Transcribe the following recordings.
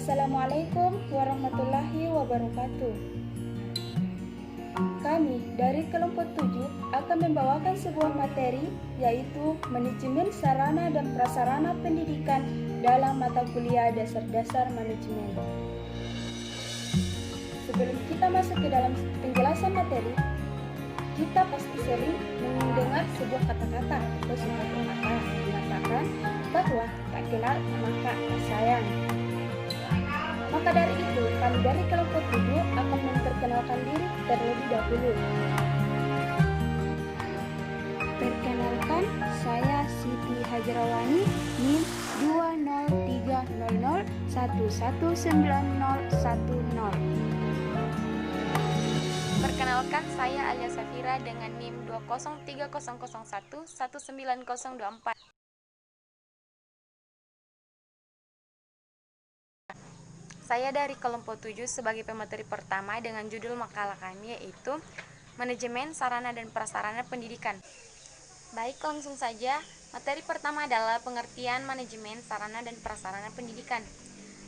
Assalamualaikum warahmatullahi wabarakatuh. Kami dari kelompok 7 akan membawakan sebuah materi, yaitu manajemen sarana dan prasarana pendidikan dalam mata kuliah dasar-dasar manajemen. Sebelum kita masuk ke dalam penjelasan materi, kita pasti sering mendengar sebuah kata-kata atau sebuah pepatah yang mengatakan bahwa tak kenal maka tak sayang. Maka dari itu, kami dari kelompok 7 akan memperkenalkan diri terlebih dahulu. Perkenalkan, saya Siti Hajrawani, NIM 20300119010. Perkenalkan, saya Alia Safira dengan NIM 2030001190024. Saya dari kelompok 7 sebagai pemateri pertama dengan judul makalah kami yaitu Manajemen Sarana dan Prasarana Pendidikan. Baik, langsung saja. Materi pertama adalah pengertian manajemen sarana dan prasarana pendidikan.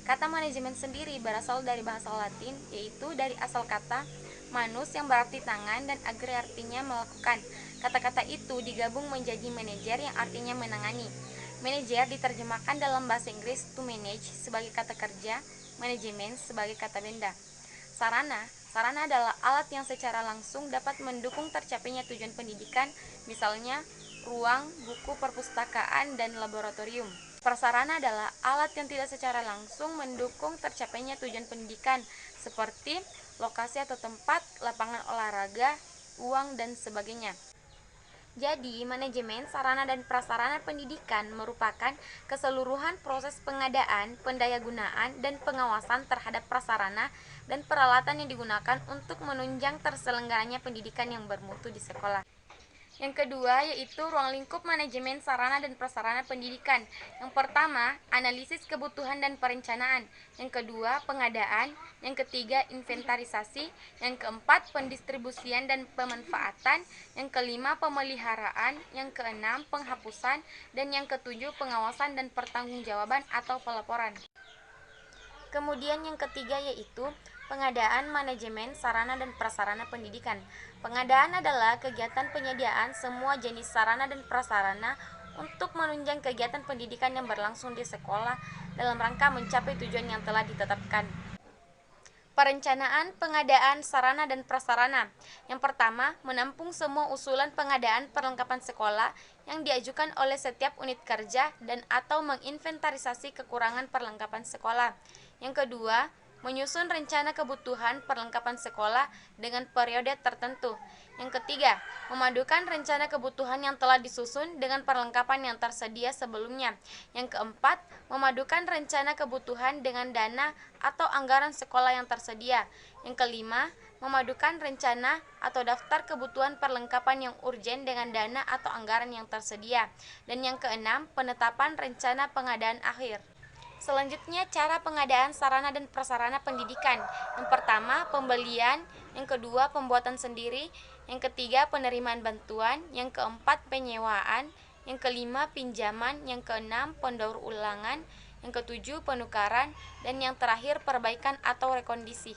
Kata manajemen sendiri berasal dari bahasa Latin, yaitu dari asal kata manus yang berarti tangan dan agere artinya melakukan. Kata-kata itu digabung menjadi manajer yang artinya menangani. Manajer diterjemahkan dalam bahasa Inggris to manage sebagai kata kerja, manajemen sebagai kata benda. Sarana adalah alat yang secara langsung dapat mendukung tercapainya tujuan pendidikan, misalnya ruang, buku, perpustakaan, dan laboratorium. Prasarana adalah alat yang tidak secara langsung mendukung tercapainya tujuan pendidikan, seperti lokasi atau tempat, lapangan olahraga, uang, dan sebagainya. Jadi, manajemen sarana dan prasarana pendidikan merupakan keseluruhan proses pengadaan, pendayagunaan, dan pengawasan terhadap prasarana dan peralatan yang digunakan untuk menunjang terselenggaranya pendidikan yang bermutu di sekolah. Yang kedua yaitu ruang lingkup manajemen sarana dan prasarana pendidikan. Yang pertama, analisis kebutuhan dan perencanaan. Yang kedua, pengadaan. Yang ketiga, inventarisasi. Yang keempat, pendistribusian dan pemanfaatan. Yang kelima, pemeliharaan. Yang keenam, penghapusan. Dan yang ketujuh, pengawasan dan pertanggungjawaban atau pelaporan. Kemudian yang ketiga yaitu pengadaan manajemen sarana dan prasarana pendidikan. Pengadaan adalah kegiatan penyediaan semua jenis sarana dan prasarana untuk menunjang kegiatan pendidikan yang berlangsung di sekolah dalam rangka mencapai tujuan yang telah ditetapkan. Perencanaan pengadaan sarana dan prasarana. Yang pertama, menampung semua usulan pengadaan perlengkapan sekolah yang diajukan oleh setiap unit kerja dan atau menginventarisasi kekurangan perlengkapan sekolah. Yang kedua, menyusun rencana kebutuhan perlengkapan sekolah dengan periode tertentu. Yang ketiga, memadukan rencana kebutuhan yang telah disusun dengan perlengkapan yang tersedia sebelumnya. Yang keempat, memadukan rencana kebutuhan dengan dana atau anggaran sekolah yang tersedia. Yang kelima, memadukan rencana atau daftar kebutuhan perlengkapan yang urgen dengan dana atau anggaran yang tersedia. Dan yang keenam, penetapan rencana pengadaan akhir. Selanjutnya, cara pengadaan sarana dan prasarana pendidikan. Yang pertama, pembelian. Yang kedua, pembuatan sendiri. Yang ketiga, penerimaan bantuan. Yang keempat, penyewaan. Yang kelima, pinjaman. Yang keenam, pendaur ulangan. Yang ketujuh, penukaran. Dan yang terakhir, perbaikan atau rekondisi.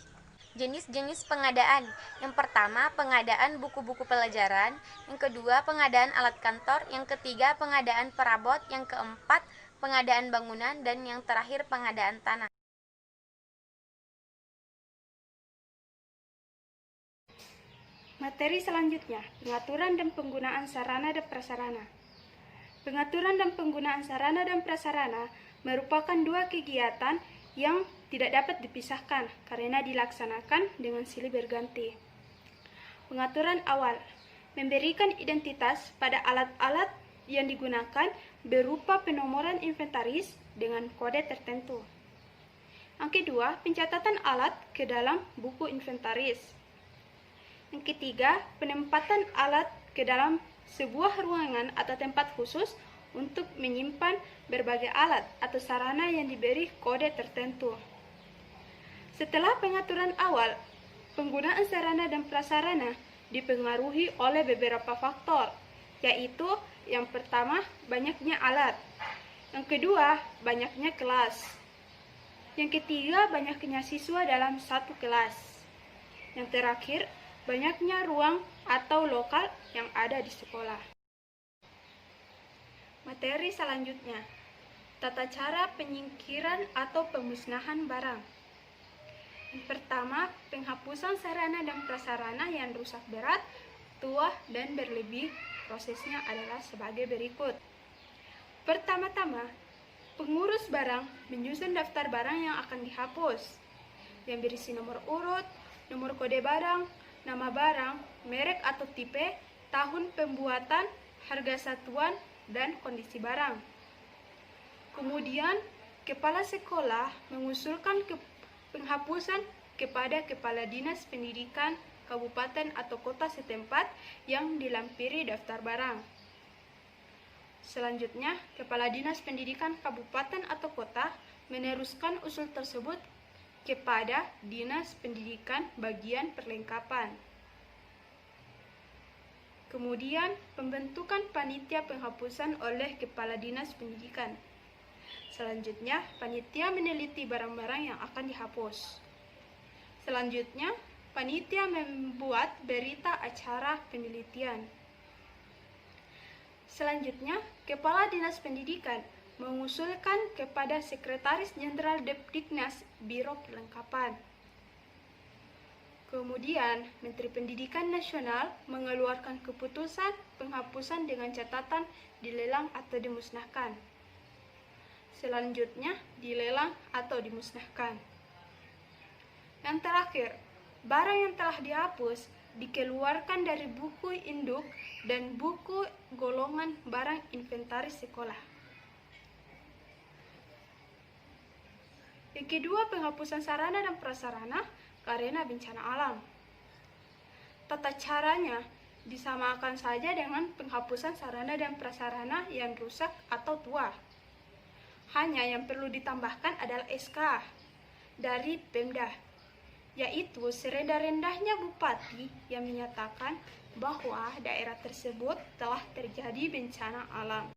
Jenis-jenis pengadaan. Yang pertama, pengadaan buku-buku pelajaran. Yang kedua, pengadaan alat kantor. Yang ketiga, pengadaan perabot. Yang keempat, pengadaan bangunan, dan yang terakhir pengadaan tanah. Materi selanjutnya, pengaturan dan penggunaan sarana dan prasarana. Pengaturan dan penggunaan sarana dan prasarana merupakan dua kegiatan yang tidak dapat dipisahkan karena dilaksanakan dengan silih berganti. Pengaturan awal, memberikan identitas pada alat-alat yang digunakan berupa penomoran inventaris dengan kode tertentu. Yang kedua, pencatatan alat ke dalam buku inventaris. Yang ketiga, penempatan alat ke dalam sebuah ruangan atau tempat khusus untuk menyimpan berbagai alat atau sarana yang diberi kode tertentu. Setelah pengaturan awal, penggunaan sarana dan prasarana dipengaruhi oleh beberapa faktor, yaitu yang pertama, banyaknya alat. Yang kedua, banyaknya kelas. Yang ketiga, banyaknya siswa dalam satu kelas. Yang terakhir, banyaknya ruang atau lokal yang ada di sekolah. Materi selanjutnya, tata cara penyingkiran atau pemusnahan barang. Yang pertama, penghapusan sarana dan prasarana yang rusak berat, tua, dan berlebih. Prosesnya adalah sebagai berikut. Pertama-tama, pengurus barang menyusun daftar barang yang akan dihapus, yang berisi nomor urut, nomor kode barang, nama barang, merek atau tipe, tahun pembuatan, harga satuan, dan kondisi barang. Kemudian, kepala sekolah mengusulkan penghapusan kepada Kepala Dinas Pendidikan Kabupaten atau Kota setempat yang dilampiri daftar barang. Selanjutnya, Kepala Dinas Pendidikan Kabupaten atau Kota meneruskan usul tersebut kepada Dinas Pendidikan bagian perlengkapan. Kemudian, pembentukan panitia penghapusan oleh Kepala Dinas Pendidikan. Selanjutnya, panitia meneliti barang-barang yang akan dihapus. Selanjutnya, panitia membuat berita acara penelitian. Selanjutnya, Kepala Dinas Pendidikan mengusulkan kepada Sekretaris Jenderal Depdiknas Biro Perlengkapan. Kemudian, Menteri Pendidikan Nasional mengeluarkan keputusan penghapusan dengan catatan dilelang atau dimusnahkan. Selanjutnya, dilelang atau dimusnahkan. Yang terakhir, barang yang telah dihapus dikeluarkan dari buku induk dan buku golongan barang inventaris sekolah. Yang kedua, penghapusan sarana dan prasarana karena bencana alam. Tata caranya disamakan saja dengan penghapusan sarana dan prasarana yang rusak atau tua. Hanya yang perlu ditambahkan adalah SK dari Pemda, yaitu serendah-rendahnya bupati yang menyatakan bahwa daerah tersebut telah terjadi bencana alam.